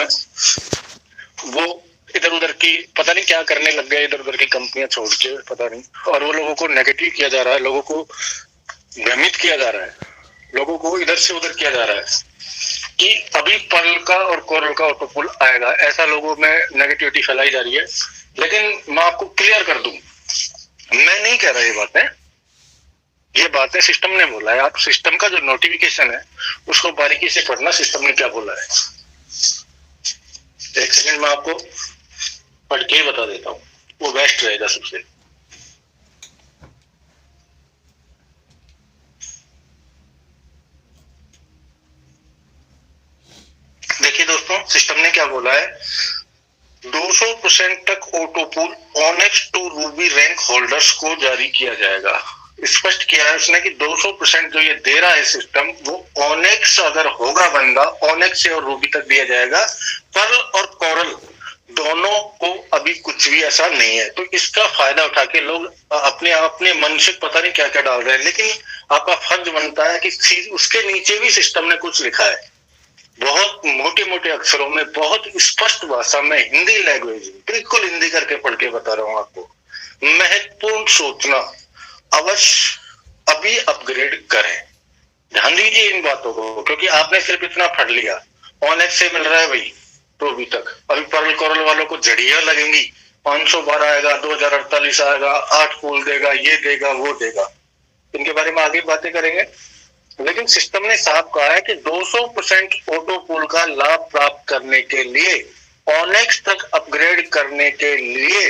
है वो इधर उधर की पता नहीं क्या करने लग गए, इधर उधर की कंपनियां छोड़ के पता नहीं, और वो लोगों को नेगेटिव किया जा रहा है, लोगों को भ्रमित किया जा रहा है, लोगों को इधर से उधर किया जा रहा है कि अभी पर्ल का और कोरल का ऑटोपुल आएगा, ऐसा लोगों में नेगेटिविटी फैलाई जा रही है। लेकिन मैं आपको क्लियर कर दूं, मैं नहीं कह रहा ये बातें सिस्टम ने बोला है। आप सिस्टम का जो नोटिफिकेशन है उसको बारीकी से पढ़ना, सिस्टम ने क्या बोला है। एक सेकंड में आपको पढ़ के ही बता देता हूँ, वो बेस्ट रहेगा सबसे। देखिए दोस्तों, सिस्टम ने क्या बोला है, 200% तक ऑटोपुल ऑनेक्स टू रूबी रैंक होल्डर्स को जारी किया जाएगा। स्पष्ट किया है उसने कि 200% जो ये दे रहा है सिस्टम, वो ऑनेक्स अगर होगा बंदा, ऑनेक्स से और रूबी तक दिया जाएगा। पर्ल और कोरल दोनों को अभी कुछ भी ऐसा नहीं है। तो इसका फायदा उठा के लोग अपने मन से पता नहीं क्या क्या डाल रहे हैं। लेकिन आपका फर्ज बनता है कि उसके नीचे भी सिस्टम ने कुछ लिखा है, बहुत मोटे मोटे अक्षरों में, बहुत स्पष्ट भाषा में, हिंदी लैंग्वेज, बिल्कुल हिंदी करके पढ़ के बता रहा हूं आपको। महत्वपूर्ण सूचना, अवश्य अभी अपग्रेड करें। ध्यान दीजिए इन बातों को, क्योंकि आपने सिर्फ इतना पढ़ लिया, ऑनेक्स से मिल रहा है भाई रूबी तक। अभी पर्ल कोरल वालों को झड़ियां लगेंगी, 512 आएगा, 2048 आएगा, 8 पुल देगा, ये देगा, वो देगा। इनके बारे में आगे बातें करेंगे। लेकिन सिस्टम ने साफ कहा है कि 200% ऑटो पुल का लाभ प्राप्त करने के लिए, ऑनेक्स तक अपग्रेड करने के लिए,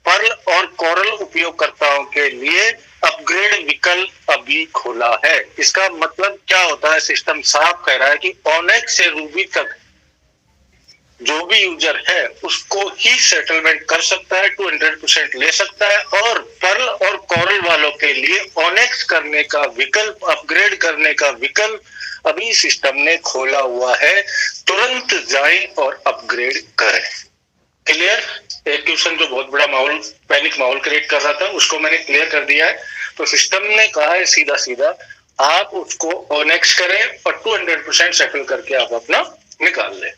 पर्ल और कोरल उपयोगकर्ताओं के लिए अपग्रेड विकल्प अभी खोला है। इसका मतलब क्या होता है, सिस्टम साफ कह रहा है कि ऑनेक्स से रूबी तक जो भी यूजर है उसको ही सेटलमेंट कर सकता है, 200% ले सकता है। और पर्ल और कोरल वालों के लिए ऑनेक्स करने का विकल्प, अपग्रेड करने का विकल्प अभी सिस्टम ने खोला हुआ है। तुरंत जाएं और अपग्रेड करें। क्लियर? एक क्वेश्चन जो बहुत बड़ा माहौल, पैनिक माहौल क्रिएट कर रहा था, उसको मैंने क्लियर कर दिया है। तो सिस्टम ने कहा है सीधा सीधा, आप उसको ऑनेक्स करें और 200% सेटल करके आप अपना निकाल लें।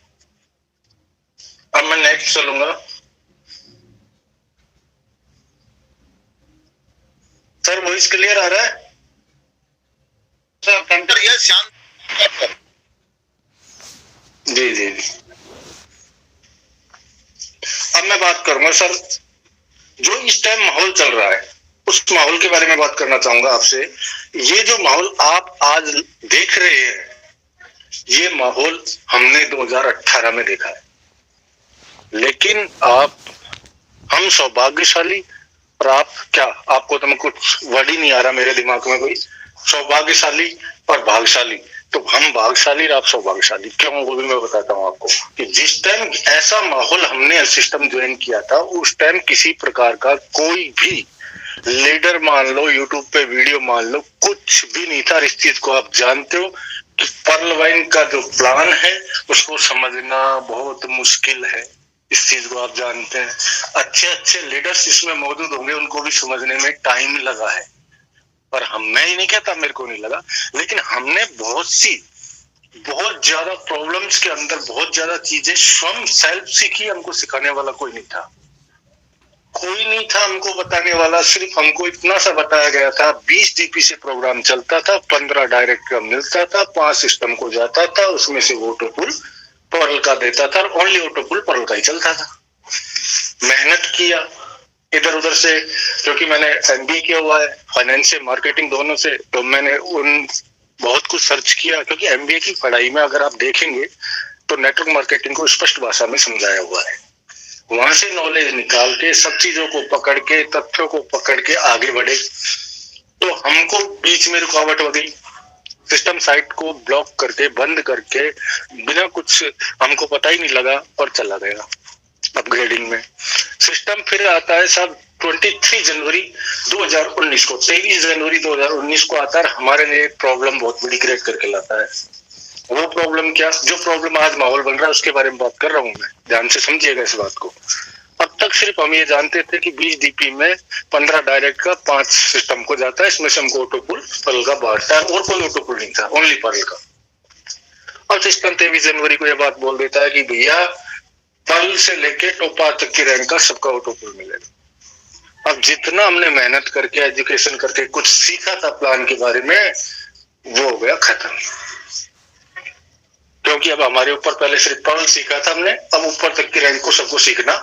अब मैं नेक्स्ट चलूंगा। सर वॉइस क्लियर आ रहा है? सर यह शांत। जी जी जी। अब मैं बात करूंगा सर, जो इस टाइम माहौल चल रहा है उस माहौल के बारे में बात करना चाहूंगा आपसे। ये जो माहौल आप आज देख रहे हैं, ये माहौल हमने 2018 में देखा है। लेकिन हम सौभाग्यशाली, और आप क्या, आपको तो मैं कुछ वर्ड ही नहीं आ रहा मेरे दिमाग में कोई, सौभाग्यशाली और भाग्यशाली। तो हम भाग्यशाली और आप सौभाग्यशाली क्यों, वो भी मैं बताता हूँ आपको। कि जिस टाइम ऐसा माहौल हमने सिस्टम ज्वाइन किया था, उस टाइम किसी प्रकार का कोई भी लीडर मान लो, यूट्यूब पे वीडियो मान लो, कुछ भी नहीं था। इस चीज को आप जानते हो कि पर्ल वाइन का जो प्लान है उसको समझना बहुत मुश्किल है। इस चीज को आप जानते हैं। अच्छे अच्छे लीडर्स इसमें मौजूद होंगे, उनको भी समझने में टाइम लगा है। और मैं ही नहीं कहता मेरे को नहीं लगा, लेकिन हमने बहुत ज्यादा प्रॉब्लम्स के अंदर बहुत ज्यादा चीजें स्वयं सेल्फ सीखी। हमको सिखाने वाला कोई नहीं था, हमको बताने वाला। सिर्फ हमको इतना सा बताया गया था, 20 DP से प्रोग्राम चलता था, 15 डायरेक्ट का मिलता था, 5 सिस्टम को जाता था, उसमें से ऑटोपुल पर्ल का देता था, और ओनली ऑटोपुल पर्ल का ही चलता था। मेहनत किया इधर उधर से, क्योंकि मैंने MBA किया हुआ है, फाइनेंस से मार्केटिंग दोनों से, तो मैंने बहुत कुछ सर्च किया। क्योंकि MBA की पढ़ाई में अगर आप देखेंगे तो नेटवर्क मार्केटिंग को स्पष्ट भाषा में समझाया हुआ है। वहां से नॉलेज निकाल के, सब चीजों को पकड़ के, तथ्यों को पकड़ के आगे बढ़े। तो हमको बीच में रुकावट हो गई, सिस्टम साइट को ब्लॉक करके, बंद करके, बिना कुछ हमको पता ही नहीं लगा और चला गया अपग्रेडिंग में। सिस्टम फिर आता है साहब 23 जनवरी 2019 को, 23 जनवरी 2019 को आता है, हमारे लिए एक प्रॉब्लम बहुत बड़ी क्रिएट करके लाता है। वो प्रॉब्लम क्या, जो प्रॉब्लम आज माहौल बन रहा है उसके बारे में बात कर रहा हूं मैं, ध्यान से समझिएगा इस बात को। अब तक सिर्फ हम ये जानते थे कि 20 DP में 15 डायरेक्ट का 5 सिस्टम को जाता है, इसमें से हमको ऑटोपुल पर्ल का बांटता है, और कोई ऑटोपुल नहीं था, ओनली पर्ल का। और सिस्टम 23 जनवरी को यह बात बोल देता है कि भैया पर्ल से लेके टोपाज तक की रैंक का सबका ऑटोपुल मिलेगा। अब जितना हमने मेहनत करके एजुकेशन करके कुछ सीखा था प्लान के बारे में, वो हो गया खत्म। क्योंकि अब हमारे ऊपर पहले सिर्फ पर्ल सीखा था हमने, अब ऊपर तक की रैंक को सबको सीखना,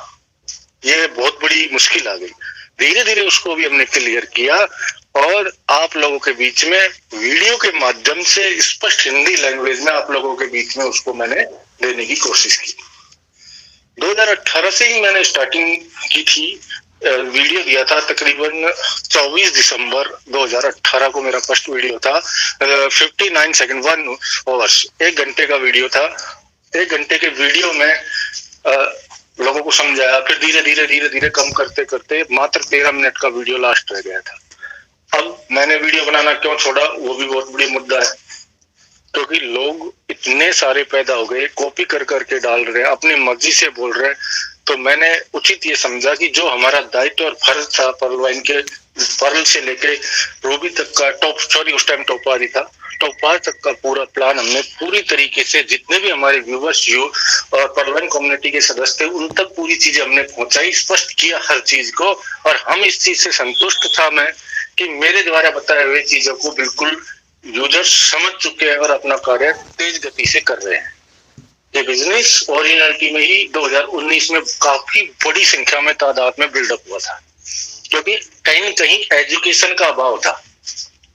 ये बहुत बड़ी मुश्किल आ गई। धीरे धीरे उसको भी हमने क्लियर किया और आप लोगों के बीच में वीडियो के माध्यम से स्पष्ट हिंदी लैंग्वेज में आप लोगों के बीच में उसको मैंने देने की कोशिश की। 2018 से ही मैंने स्टार्टिंग की थी, वीडियो दिया था तकरीबन 24 दिसंबर 2018 को मेरा फर्स्ट वीडियो था। 59 सेकंड 1 आवर्स, 1 घंटे का वीडियो था। 1 घंटे के वीडियो में लोगों को समझाया, फिर धीरे धीरे कम करते करते मात्र 13 मिनट का वीडियो लास्ट रह गया था। अब मैंने वीडियो बनाना क्यों छोड़ा, वो भी बहुत बड़ी मुद्दा है, क्योंकि लोग इतने सारे पैदा हो गए, कॉपी कर करके डाल रहे हैं, अपनी मर्जी से बोल रहे हैं। तो मैंने उचित ये समझा कि जो हमारा दायित्व और फर्ज था पर्ल से लेके रूबी तक का उस टाइम टोपाज था, टोपाज तक का पूरा प्लान हमने पूरी तरीके से जितने भी हमारे व्यूवर्स और पर्लवाइन कम्युनिटी के सदस्य थे उन तक पूरी चीजें हमने पहुंचाई, स्पष्ट किया हर चीज को। और हम इस चीज से संतुष्ट था मैं कि मेरे द्वारा बताए हुए चीजों को बिल्कुल यूजर्स समझ चुके हैं और अपना कार्य तेज गति से कर रहे हैं। ये बिजनेस ओरिजिनलिटी में ही 2019 में काफी बड़ी संख्या में तादाद में बिल्डअप हुआ था, क्योंकि कहीं न कहीं एजुकेशन का अभाव था।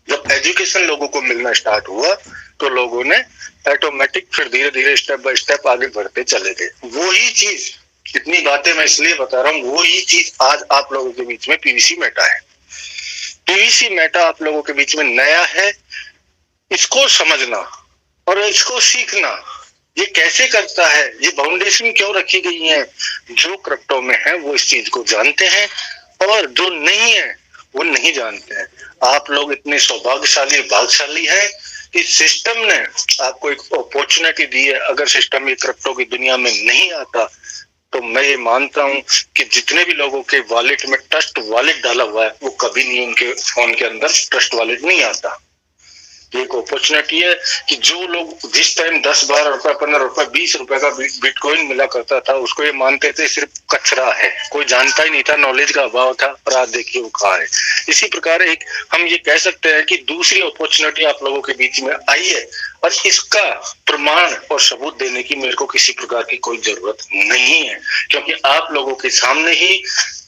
जब एजुकेशन लोगों को मिलना स्टार्ट हुआ तो लोगों ने ऑटोमेटिक फिर धीरे धीरे स्टेप बाय स्टेप आगे बढ़ते चले गए। वही चीज, इतनी बातें मैं इसलिए बता रहा हूँ, वही चीज आज आप लोगों के बीच में पीवीसी मेटा है। पीवीसी मेटा आप लोगों के बीच में नया है, इसको समझना और इसको सीखना, ये कैसे करता है, ये फाउंडेशन क्यों रखी गई है। जो क्रिप्टो में है वो इस चीज को जानते हैं और जो नहीं है वो नहीं जानते हैं। आप लोग इतने सौभाग्यशाली भाग्यशाली हैं कि सिस्टम ने आपको एक अपॉर्चुनिटी दी है। अगर सिस्टम ये क्रिप्टो की दुनिया में नहीं आता तो मैं ये मानता हूं कि जितने भी लोगों के वॉलेट में ट्रस्ट वॉलेट डाला हुआ है वो कभी नहीं उनके फोन के अंदर ट्रस्ट वॉलेट नहीं आता। ये एक अपॉर्चुनिटी है कि जो लोग जिस टाइम 10, 12 रुपए, 15 रुपए, 20 रुपए का बिटकॉइन मिला करता था उसको ये मानते थे सिर्फ कचरा है, कोई जानता ही नहीं था, नॉलेज का अभाव था। और आज देखिए वो कहाँ है। इसी प्रकार एक हम ये कह सकते हैं कि दूसरी अपॉर्चुनिटी आप लोगों के बीच में आई है और इसका प्रमाण और सबूत देने की मेरे को किसी प्रकार की कोई जरूरत नहीं है, क्योंकि आप लोगों के सामने ही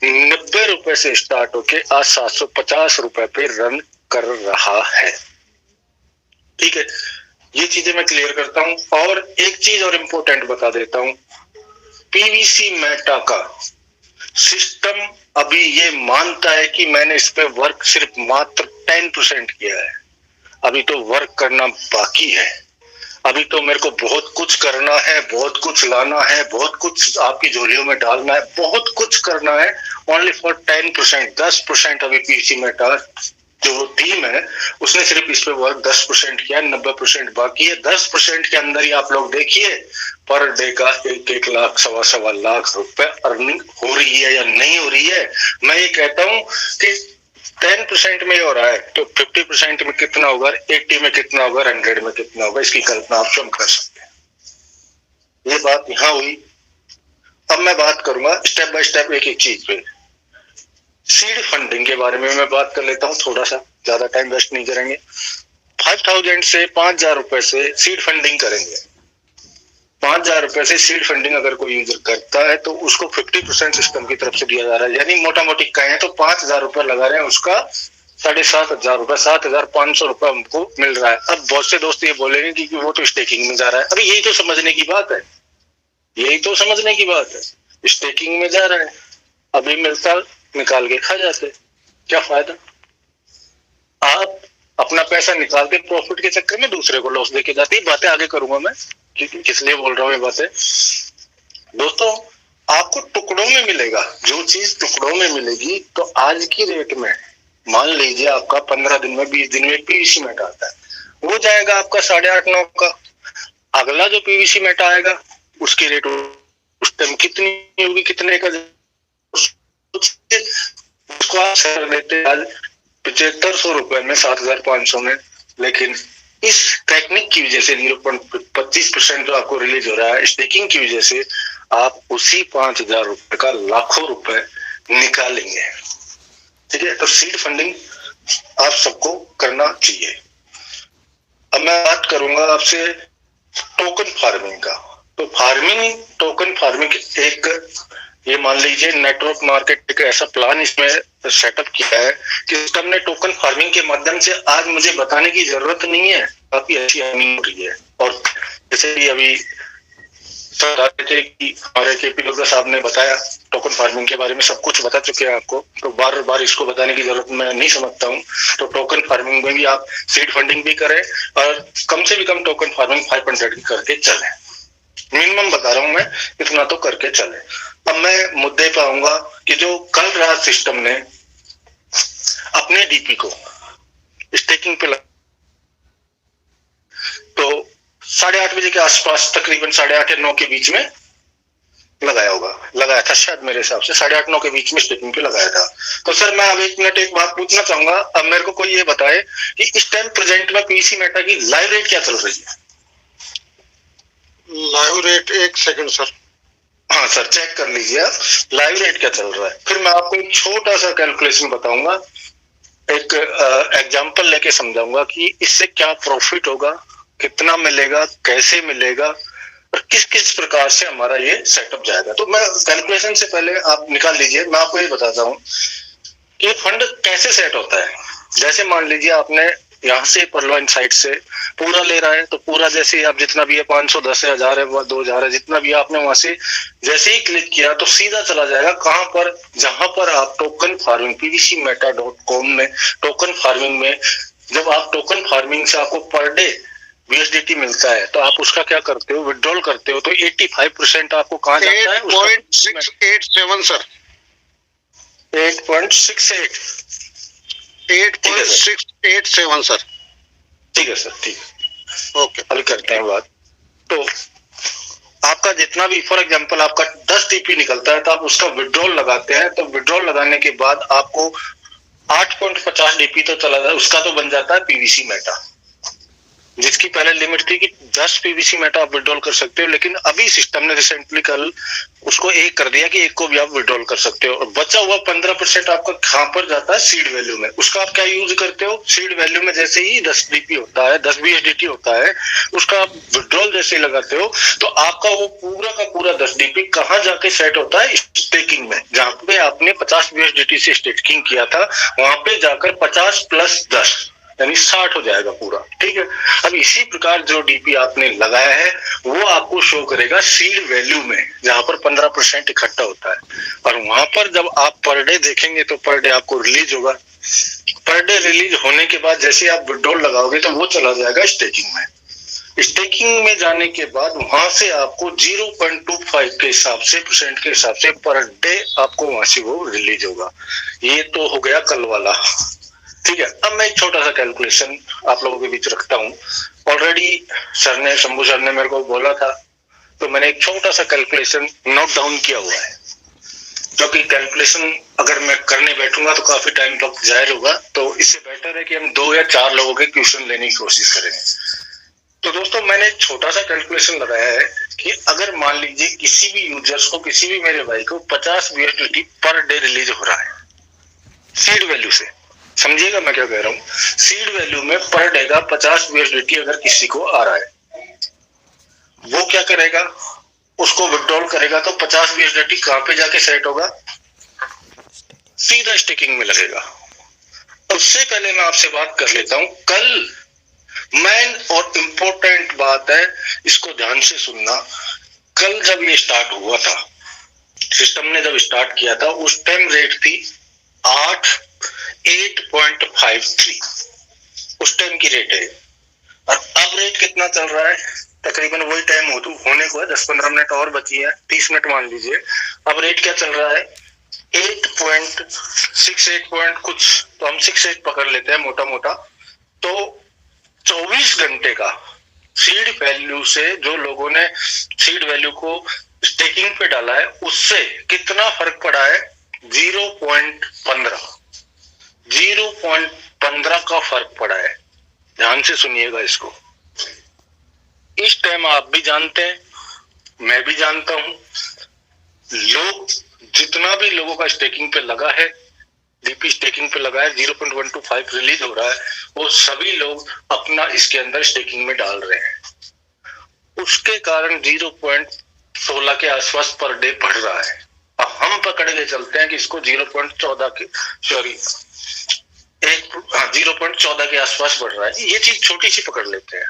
90 रुपए से स्टार्ट होके आज 750 रुपए पे रन कर रहा है। ठीक है, ये चीजें मैं क्लियर करता हूं। और एक चीज और इम्पोर्टेंट बता देता हूं, पीवीसी मेटा का सिस्टम अभी ये मानता है कि मैंने इस पे वर्क सिर्फ मात्र 10% किया है। अभी तो वर्क करना बाकी है, अभी तो मेरे को बहुत कुछ करना है, बहुत कुछ लाना है, बहुत कुछ आपकी झोलियों में डालना है, बहुत कुछ करना है। ओनली फॉर 10%, 10% अभी पीवीसी मेटा जो टीम है उसने सिर्फ इस पे वर्क 10% किया, 90% बाकी है। 10% के अंदर ही आप लोग देखिए पर डे का 1-1 लाख, 1.25 लाख रुपए अर्निंग हो रही है या नहीं हो रही है। मैं ये कहता हूं कि 10% में हो रहा है तो 50% में कितना होगा, 80 में कितना होगा, 100 में कितना होगा, इसकी कल्पना आप स्वयं कर सकते हैं। ये बात यहाँ हुई। अब मैं बात करूंगा स्टेप बाय स्टेप एक एक चीज पे। सीड फंडिंग के बारे में मैं बात कर लेता हूं, थोड़ा सा, ज्यादा टाइम वेस्ट नहीं करेंगे। 5000 से 5000 रुपए से सीड फंडिंग करेंगे। 5000 रुपए से सीड फंडिंग अगर कोई यूजर करता है तो उसको 50% सिस्टम की तरफ से दिया जा रहा है। यानी मोटा मोटी कहें तो 5000 रुपए लगा रहे हैं, उसका 7500 रुपए, 7500 रुपए हमको मिल रहा है। अब बहुत से दोस्त ये बोलेंगे कि वो तो स्टेकिंग में जा रहा है। अरे यही तो समझने की बात है, यही तो समझने की बात है। स्टेकिंग में जा रहा है, अभी मिलता निकाल के खा जाते, क्या फायदा। आप अपना पैसा निकालते प्रॉफिट के चक्कर में दूसरे को लॉस देके जाते। बातें आगे करूंगा मैं, किस लिए बोल रहा हूँ ये बातें। दोस्तों आपको टुकड़ों में मिलेगा, जो चीज टुकड़ों में मिलेगी। तो आज की रेट में मान लीजिए आपका 15 दिन में 20 दिन में पीवीसी मेटा आता है, वो जाएगा आपका 8.5-9 का। अगला जो पीवीसी मेटा आएगा उसकी रेट उस टाइम कितनी होगी, कितने का, उसको आप सर लेते आज 7500 रुपए में, 7500 में। लेकिन इस टेक्निक की वजह से 0.25% जो आपको रिलीज हो रहा है स्टेकिंग की वजह से आप उसी 5,000 रुपए का लाखों रुपए निकालेंगे। ठीक है, तो सीड फंडिंग आप सबको करना चाहिए। अब मैं बात करूंगा आपसे टोकन फार्मिंग का। तो टोकन फार्मिंग एक, ये मान लीजिए नेटवर्क मार्केट एक ऐसा प्लान इसमें सेटअप किया है कि सिस्टम ने टोकन फार्मिंग के माध्यम से आज मुझे बताने की जरूरत नहीं है, काफी अच्छी अर्निंग हो रही है। और जैसे कि अभी थे कि हमारे केपी लोधा साहब ने बताया टोकन फार्मिंग के बारे में, सब कुछ बता चुके हैं आपको, तो बार बार इसको बताने की जरूरत मैं नहीं समझता हूँ। तो टोकन फार्मिंग में भी आप सीड फंडिंग भी करें और कम से भी कम टोकन फार्मिंग 500 की करके चले। मिनिमम बता रहा हूं मैं, इतना तो करके चले। अब मैं मुद्दे पे आऊंगा कि जो कल रात सिस्टम ने अपने डीपी को स्टेकिंग पे तो 8:30 बजे के आसपास, तकरीबन 8:30 या 9 के बीच में लगाया था शायद, मेरे हिसाब से 8:30-9 के बीच में स्टेकिंग पे लगाया था। तो सर मैं अब 1 मिनट एक बात पूछना चाहूंगा। अब मेरे को कोई ये बताए कि इस टाइम प्रेजेंट में पीवीसी मेटा की लाइव रेट क्या चल रही है? Live rate 1 second sir. हाँ सर, चेक कर लीजिए आप लाइव रेट क्या चल रहा है। फिर मैं आपको एक छोटा सा कैलकुलेशन बताऊंगा, एक एग्जांपल लेके समझाऊंगा कि इससे क्या प्रॉफिट होगा, कितना मिलेगा, कैसे मिलेगा और किस किस प्रकार से हमारा ये सेटअप जाएगा। तो मैं कैलकुलेशन से पहले आप निकाल लीजिए, मैं आपको ये बताता हूँ कि फंड कैसे सेट होता है। जैसे मान लीजिए आपने यहाँ से परलोइन साइट से पूरा ले रहा है, तो पूरा जैसे ही आप जितना भी है 500, 10,000 है, 2,000 है, जितना भी आपने वहां से जैसे ही क्लिक किया तो सीधा चला जाएगा कहां पर, जहां पर आप टोकन फार्मिंग pvcmeta.com में टोकन फार्मिंग में, जब आप टोकन फार्मिंग से आपको पर डे USDT मिलता है तो आप उसका क्या करते हो, विड्रॉल करते हो। तो 85% आपको कहां जाता है? 8.687 सर। 8.68 8.687 सर। ठीक है सर, ठीक है, ओके, अभी करते हैं बात। तो आपका जितना भी, फॉर एग्जांपल आपका 10 टीपी निकलता है तो आप उसका विड्रॉल लगाते हैं, तो विड्रॉल लगाने के बाद आपको 8.50 डीपी तो चला जाए, उसका तो बन जाता है पीवीसी मेटा, जिसकी पहले लिमिट थी कि 10 पीवीसी मेटा आप विड्रॉल कर सकते हो, लेकिन अभी सिस्टम ने रिसेंटली कल उसको 1 कर दिया कि 1 को भी आप विड्रॉल कर सकते हो। और बचा हुआ 15% आपका कहां पर जाता है? सीड वैल्यू में। उसका आप क्या यूज करते हो? सीड वैल्यू में जैसे ही 10 डीपी होता है, 10 BSDT होता है, उसका आप विड्रॉल जैसे ही लगाते हो तो आपका वो पूरा का पूरा 10 डीपी कहां जाके सेट होता है? स्टेकिंग में। जहां पे आपने 50 BSDT से स्टेकिंग किया था वहां पे जाकर 50 + 10 यानी 60 हो जाएगा पूरा। ठीक है, अब इसी प्रकार जो डीपी आपने लगाया है वो आपको शो करेगा सीड वैल्यू में, जहां पर 15% इकट्ठा होता है। और वहां पर जब आप पर डे देखेंगे तो पर डे आपको रिलीज होगा। पर डे रिलीज होने के बाद जैसे आप विड्रॉल लगाओगे तो वो चला जाएगा स्टेकिंग में। स्टेकिंग में जाने के बाद वहां से आपको 0.25 के हिसाब से, परसेंट के हिसाब से पर डे आपको वहां से वो रिलीज होगा। ये तो हो गया कल वाला। ठीक है, अब मैं एक छोटा सा कैलकुलेशन आप लोगों के बीच रखता हूँ। ऑलरेडी शंभू सर ने मेरे को बोला था, तो मैंने एक छोटा सा कैलकुलेशन नोट डाउन किया हुआ है, क्योंकि कैलकुलेशन अगर मैं करने बैठूंगा तो काफी टाइम तक जाहिर होगा, तो इससे बेटर है कि हम 2 या 4 लोगों के क्वेश्चन लेने की कोशिश करें। तो दोस्तों मैंने एक छोटा सा कैलकुलेशन लगाया है कि अगर मान लीजिए किसी भी यूजर्स को, किसी भी मेरे भाई को 50 BSDT पर डे रिलीज हो रहा है सीड वैल्यू से, समझिएगा मैं क्या कह रहा हूँ, सीड वैल्यू में पर डे का 50 BSDT अगर किसी को आ रहा है, वो क्या करेगा, उसको विड्रॉल करेगा तो 50 BSDT कहां पे जाके सेट होगा? सीधा स्टेकिंग में लगेगा। उससे पहले मैं आपसे बात कर लेता हूं, कल मेन और इम्पोर्टेंट बात है, इसको ध्यान से सुनना। कल जब ये स्टार्ट हुआ था, सिस्टम ने जब स्टार्ट किया था, उस टाइम रेट थी 8.53 उस टाइम की रेट है। और अब रेट कितना चल रहा है? तकरीबन वही टाइम होने को है, 10-15 मिनट और बची है, 30 मिनट मान लीजिए। अब रेट क्या चल रहा है? 8.68 पॉइंट कुछ, तो हम 68 पकड़ लेते हैं मोटा मोटा। तो 24 घंटे का सीड वैल्यू से, जो लोगों ने सीड वैल्यू को स्टेकिंग पे डाला है, उससे कितना फर्क पड़ा है? 0.15 का फर्क पड़ा है। ध्यान से सुनिएगा इसको। इस टाइम आप भी जानते हैं, मैं भी जानता हूं, लोग जितना भी लोगों का स्टेकिंग पे लगा है, डीपी स्टेकिंग पे लगा है, 0.125 रिलीज हो रहा है, वो सभी लोग अपना इसके अंदर स्टेकिंग में डाल रहे हैं। उसके कारण 0.16 के आसपास पर डे बढ़ रहा है। अब हम पकड़ के चलते हैं कि इसको 0.14 के 0.14 के आसपास बढ़ रहा है। ये चीज छोटी सी पकड़ लेते हैं,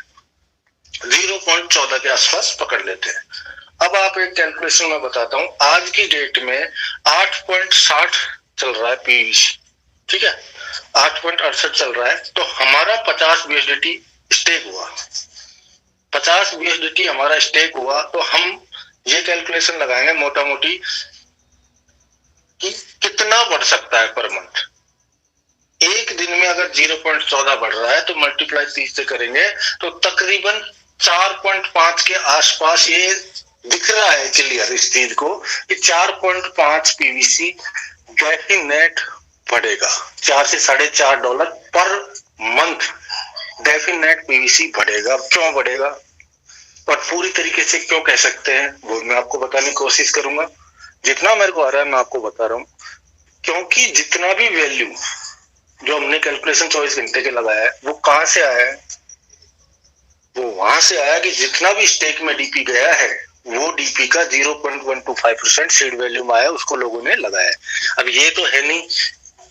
0.14 के आसपास पकड़ लेते हैं। अब आप एक कैलकुलेशन में बताता हूं, आज की डेट में 8.60 चल रहा है पीवीसी, ठीक है, 8.68 चल रहा है। तो हमारा 50 BSDT स्टेक हुआ, 50 BSDT हमारा स्टेक हुआ, तो हम ये कैलकुलेशन लगाएंगे मोटा मोटी कि कितना बढ़ सकता है पर मंथ। एक दिन में अगर 0.14 बढ़ रहा है तो मल्टीप्लाई 30 से करेंगे तो तकरीबन 4.5 के आसपास ये दिख रहा है क्लियर इस चीज को कि 4.5 पीवीसी डेफिनेट बढ़ेगा। $4 से $4.5 पर मंथ डेफिनेट पीवीसी बढ़ेगा। क्यों बढ़ेगा और पूरी तरीके से क्यों कह सकते हैं वो मैं आपको बताने की कोशिश करूंगा। जितना मेरे को आ रहा है मैं आपको बता रहा हूं, क्योंकि जितना भी वैल्यू जो हमने कैलकुलेशन 24 घंटे के लगाया है वो कहां से आया है, वो वहां से आया कि जितना भी स्टेक में डीपी गया है वो डीपी का 0.125% सीड वैल्यू में आया, उसको लोगों ने लगाया है। अब ये तो है नहीं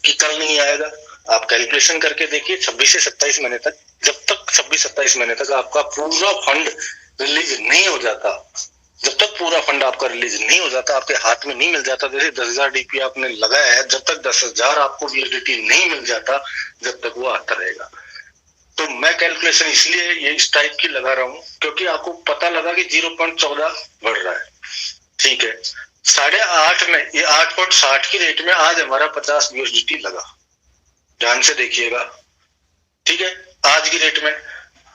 कि कल नहीं आएगा, आप कैलकुलेशन करके देखिए 26 से 27 महीने तक, जब तक 26-27 महीने तक आपका पूरा फंड रिलीज नहीं हो जाता, जब तक पूरा फंड आपका रिलीज नहीं हो जाता, आपके हाथ में नहीं मिल जाता, जैसे 10,000 डीपी आपने लगाया है, जब तक 10,000 आपको BSDT नहीं मिल जाता जब तक वो आता रहेगा। तो मैं कैलकुलेशन इसलिए ये इस टाइप की लगा रहा हूँ क्योंकि आपको पता लगा कि 0.14 बढ़ रहा है, ठीक है। 8.5 में ये 8.60 की रेट में आज हमारा 50 BSDT लगा, ध्यान से देखिएगा, ठीक है। आज की रेट में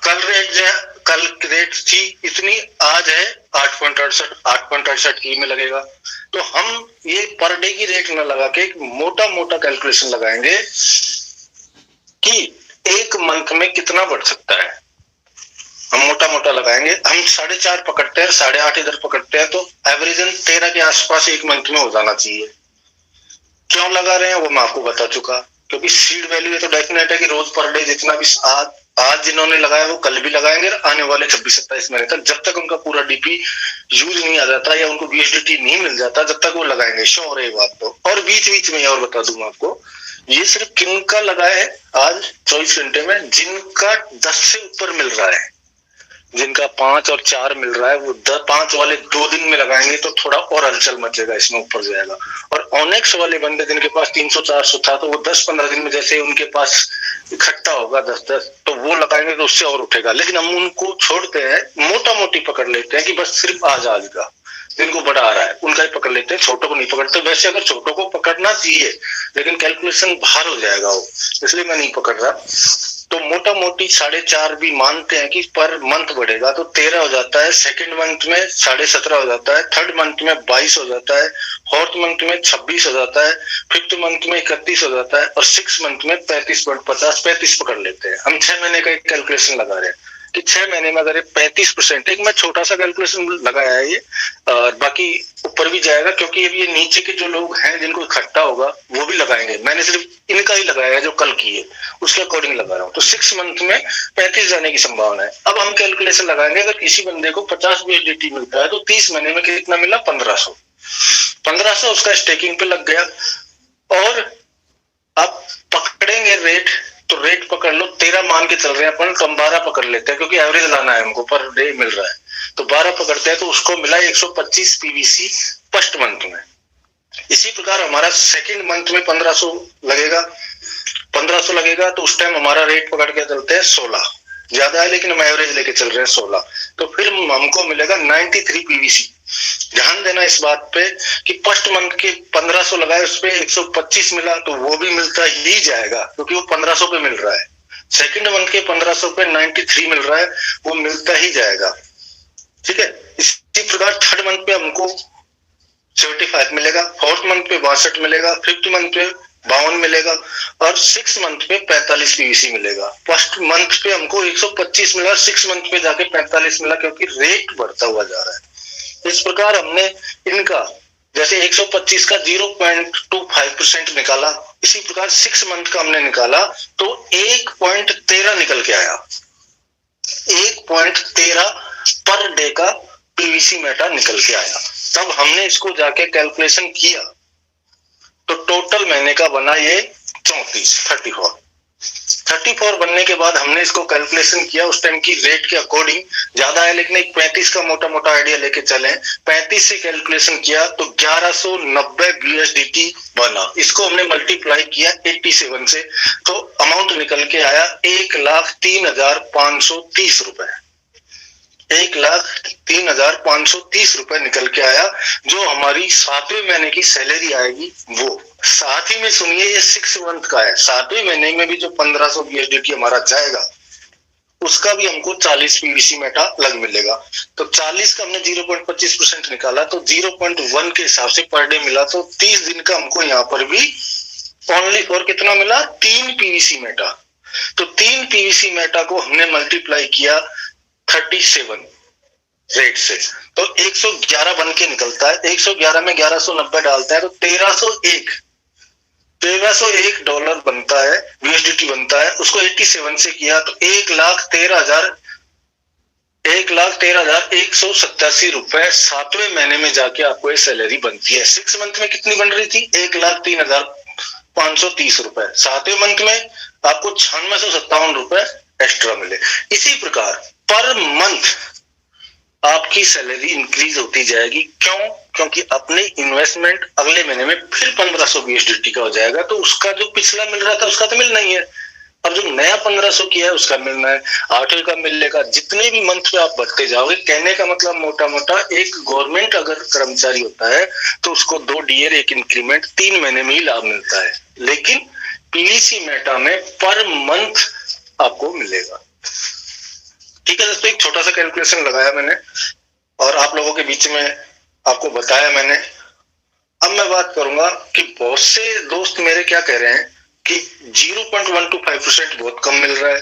कल रेट जो है, कल रेट थी इतनी, आज है 8.68 की में लगेगा। तो हम ये पर डे की रेट न लगा के एक मोटा मोटा कैलकुलेशन लगाएंगे कि एक मंथ में कितना बढ़ सकता है। हम मोटा मोटा लगाएंगे, हम 4.5 पकड़ते हैं, 8.5 इधर पकड़ते हैं, तो एवरेजन 13 के आसपास एक मंथ में हो जाना चाहिए। क्यों लगा रहे हैं वो मैं आपको बता चुका, क्योंकि सीड वैल्यू ये तो डेफिनेट है कि रोज पर डे जितना भी आज जिन्होंने लगाया वो कल भी लगाएंगे, आने वाले 26-27 महीने तक, जब तक उनका पूरा डीपी यूज नहीं आ जाता या उनको BSDT नहीं मिल जाता, जब तक वो लगाएंगे। श्योर है बात तो। और बीच बीच में और बता दूं आपको, ये सिर्फ किनका लगा है आज 24 घंटे में, जिनका 10 से ऊपर मिल रहा है, जिनका 5 और 4 मिल रहा है, वो 5 वाले 2 दिन में लगाएंगे तो थोड़ा और हलचल मचेगा, इसमें ऊपर जाएगा। और ऑनेक्स वाले बंदे जिनके पास 300-400 था, तो वो 10-15 दिन में जैसे उनके पास इकट्ठा होगा 10-10, तो वो लगाएंगे तो उससे और उठेगा। लेकिन हम उनको छोड़ते हैं, मोटा मोटी पकड़ लेते हैं कि बस सिर्फ आज का जिनको बड़ा आ रहा है उनका ही पकड़ लेते हैं, छोटों को नहीं पकड़ते। वैसे अगर छोटों को पकड़ना चाहिए लेकिन कैलकुलेशन बाहर हो जाएगा वो, इसलिए मैं नहीं पकड़ रहा। तो मोटा मोटी 4.5 भी मानते हैं कि पर मंथ बढ़ेगा, तो 13 हो जाता है, सेकंड मंथ में 17.5 हो जाता है, थर्ड मंथ में 22 हो जाता है, फोर्थ मंथ में 26 हो जाता है, फिफ्थ मंथ में 31 हो जाता है, और 6 मंथ में 35 पकड़ लेते हैं। हम 6 महीने का एक कैलकुलेशन लगा रहे हैं कि 6 महीने में अगर 35%, एक मैं छोटा सा कैलकुलेशन लगाया है ये, और बाकी ऊपर भी जाएगा क्योंकि ये नीचे के जो लोग हैं जिनको इकट्ठा होगा वो भी लगाएंगे। मैंने सिर्फ इनका ही लगाया है जो कल की है, उसके अकॉर्डिंग लगा रहा हूँ। तो 6 मंथ में 35 जाने की संभावना है। अब हम कैलकुलेशन लगाएंगे, अगर किसी बंदे को 50 BSDT मिलता है तो 30 महीने में कितना मिला, 1500 उसका स्टेकिंग पे लग गया। और अब पकड़ेंगे रेट, तो रेट पकड़ लो, 13 मान के चल रहे हैं अपन, तो हम 12 पकड़ लेते हैं क्योंकि एवरेज लाना है हमको, पर डे मिल रहा है, तो 12 पकड़ते हैं, तो उसको मिला 125 पीवीसी फर्स्ट मंथ में। इसी प्रकार हमारा सेकंड मंथ में 1500 लगेगा, 1500 लगेगा, तो उस टाइम हमारा रेट पकड़ के चलते हैं 16, ज्यादा है लेकिन हम एवरेज लेके चल रहे हैं 16, तो फिर हमको मिलेगा 93 पीवीसी। ध्यान देना इस बात पे कि फर्स्ट मंथ के 1500 लगाए, उस पे 125 मिला, तो वो भी मिलता ही जाएगा क्योंकि वो 1500 पे मिल रहा है। सेकंड मंथ के 1500 पे 93 मिल रहा है, वो मिलता ही जाएगा, ठीक है। इसी प्रकार थर्ड मंथ पे हमको 75 मिलेगा, फोर्थ मंथ पे 62 मिलेगा, फिफ्थ मंथ पे 52 मिलेगा, और 6 मंथ पे 45 पीवीसी मिलेगा। फर्स्ट मंथ पे हमको 125 मिला, 6 मंथ पे जाके 45 मिला, क्योंकि रेट बढ़ता हुआ जा रहा है। इस प्रकार हमने इनका जैसे 125 का 0.25% निकाला, इसी प्रकार 6 मंथ का हमने निकाला तो 1.13 निकल के आया। 1.13 पर डे का पीवीसी मेटा निकल के आया। तब हमने इसको जाके कैलकुलेशन किया तो टोटल महीने का बना ये 34 बनने के बाद हमने इसको कैलकुलेशन किया उस टाइम की रेट के अकॉर्डिंग। ज्यादा है लेकिन एक 35 का मोटा मोटा आइडिया लेके चले। 35 से कैलकुलेशन किया तो 1190 यूएसडीटी बना। इसको हमने मल्टीप्लाई किया 87 से तो अमाउंट निकल के आया 1,03,530 रुपए। 1,03,530 रुपए निकल के आया, जो हमारी 7वें महीने की सैलरी आएगी वो। साथ ही में सुनिए ये 6 मंथ का है, 7वें महीने में भी जो 1500 यूएसडीटी हमारा जाएगा उसका भी हमको 40 पीवीसी मेटा अलग मिलेगा। तो 40 का हमने 0.25% निकाला तो 0.1 के हिसाब से पर डे मिला। तो 30 दिन का हमको यहाँ पर भी ओनली फॉर कितना मिला, 3 पीवीसी मेटा। तो 3 पीवीसी मेटा को हमने मल्टीप्लाई किया 37 रेट से तो 111 बन के निकलता है। 111 में 1190 डालते हैं तो 1301 डॉलर बनता है, यूएसडीटी बनता है। उसको 87 से किया तो 1,13,187 रुपए 7वें महीने में जाके आपको ये सैलरी बनती है। 6 मंथ में कितनी बन रही थी, 1,03,530 रुपए। 7वें मंथ में आपको 9657 रुपए एक्स्ट्रा मिले। इसी प्रकार पर मंथ आपकी सैलरी इंक्रीज होती जाएगी। क्यों? क्योंकि अपने इन्वेस्टमेंट अगले महीने में फिर 1500 यूएसडीटी का हो जाएगा, तो उसका जो पिछला मिल रहा था उसका तो मिलना ही है। अब जो नया 1500 किया है उसका मिलना है, 8वें का मिलेगा। जितने भी मंथ पे आप बढ़ते जाओगे, कहने का मतलब मोटा मोटा एक गवर्नमेंट अगर कर्मचारी होता है तो उसको 2 डीएर 1 इंक्रीमेंट 3 महीने में ही लाभ मिलता है, लेकिन पीवीसी मेटा में पर मंथ आपको मिलेगा। ठीक है दोस्तों, एक छोटा सा कैलकुलेशन लगाया मैंने और आप लोगों के बीच में आपको बताया मैंने। अब मैं बात करूंगा कि बहुत से दोस्त मेरे क्या कह रहे हैं कि 0.125% बहुत कम मिल रहा है,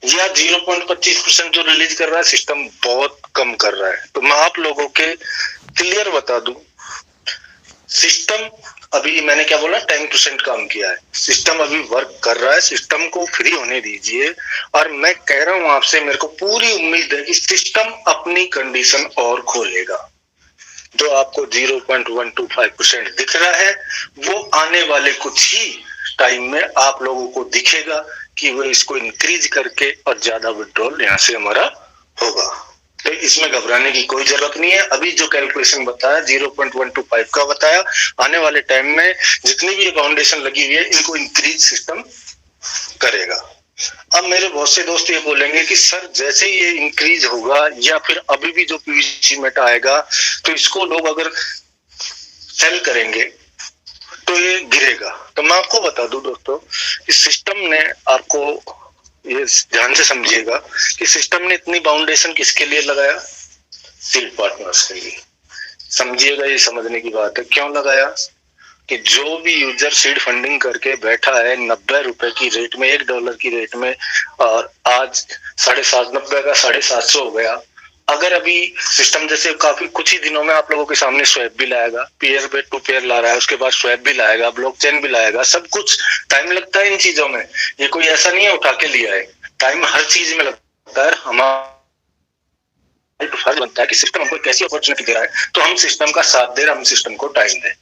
या 0.25% जो रिलीज कर रहा है सिस्टम बहुत कम कर रहा है। तो मैं आप लोगों के क्लियर बता दूं, सिस्टम अभी मैंने क्या बोला, 10% काम किया है, सिस्टम अभी वर्क कर रहा है। सिस्टम को फ्री होने दीजिए, और मैं कह रहा हूं आपसे, मेरे को पूरी उम्मीद है कि सिस्टम अपनी कंडीशन और खोलेगा। जो आपको 0.125% दिख रहा है वो आने वाले कुछ ही टाइम में आप लोगों को दिखेगा कि वो इसको इंक्रीज करके और ज्यादा विड्रॉल यहाँ से हमारा होगा। तो इसमें घबराने की कोई जरूरत नहीं है। अभी जो कैलकुलेशन बताया 0.125 का बताया, आने वाले टाइम में जितनी भी फाउंडेशन लगी हुई है इनको इंक्रीज सिस्टम करेगा। अब मेरे बहुत से दोस्त ये बोलेंगे कि सर जैसे ये इंक्रीज होगा या फिर अभी भी जो पीवीसी मेटा आएगा तो इसको लोग अगर सेल करेंगे तो ये गिरेगा। तो मैं आपको बता दूं दोस्तों, इस सिस्टम ने आपको ये ध्यान से समझिएगा कि सिस्टम ने इतनी फाउंडेशन किसके लिए लगाया, सीड पार्टनर्स के लिए। समझिएगा, ये समझने की बात है। क्यों लगाया कि जो भी यूजर सीड फंडिंग करके बैठा है 90 रुपए की रेट में, $1 की रेट में, और आज 790 का 750 हो गया। अगर अभी सिस्टम जैसे काफी कुछ ही दिनों में आप लोगों के सामने स्वैप भी लाएगा, पीयर पे टू पेयर ला रहा है, उसके बाद स्वैप भी लाएगा, ब्लॉकचेन भी लाएगा, सब कुछ टाइम लगता है इन चीजों में। ये कोई ऐसा नहीं है उठा के लिया है, टाइम हर चीज में लगता है। हमारा फर्ज बनता है कि सिस्टम हमको कैसी अपॉर्चुनिटी दे रहा है तो हम सिस्टम का साथ दे रहे, हम सिस्टम को टाइम दें।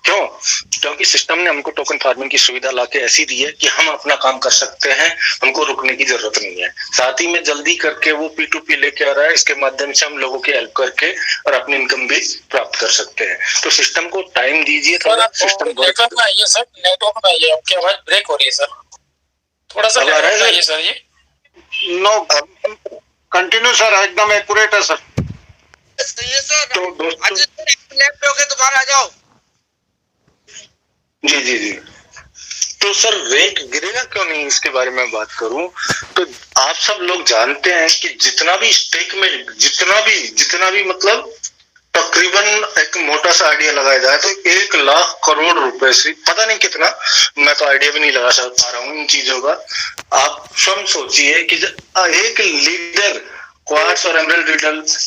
क्यों? क्योंकि सिस्टम ने हमको टोकन फार्मिंग की सुविधा लाके ऐसी दी है कि हम अपना काम कर सकते हैं, हमको रुकने की जरूरत नहीं है। साथ ही में जल्दी करके वो P2P लेके आ रहा है, इसके माध्यम से हम लोगों की हेल्प करके और अपनी इनकम भी प्राप्त कर सकते हैं। तो सिस्टम को टाइम दीजिए थोड़ा। सिस्टम नेटवर्क में आइए सर, नेटवर्क में आइए, आपकी आवाज ब्रेक हो रही है सर, थोड़ा सा आइए सर। ये नो कंटिन्यू सर, एकदम एक्यूरेट है सर। सही है सर। तो दोस्तों आज लैब पे होके दोबारा आ जाओ। जी। तो सर रेट गिरेगा क्यों नहीं, इसके बारे में बात करूं तो आप सब लोग जानते हैं कि जितना भी स्टेक में जितना भी मतलब तकरीबन एक मोटा सा आइडिया लगाया जाए तो 1 लाख करोड़ रुपए से, पता नहीं कितना, मैं तो आइडिया भी नहीं लगा पा रहा हूँ इन चीजों का। आप स्वयं सोचिए कि एक लीडर क्वार्ट्ज और एमराल्ड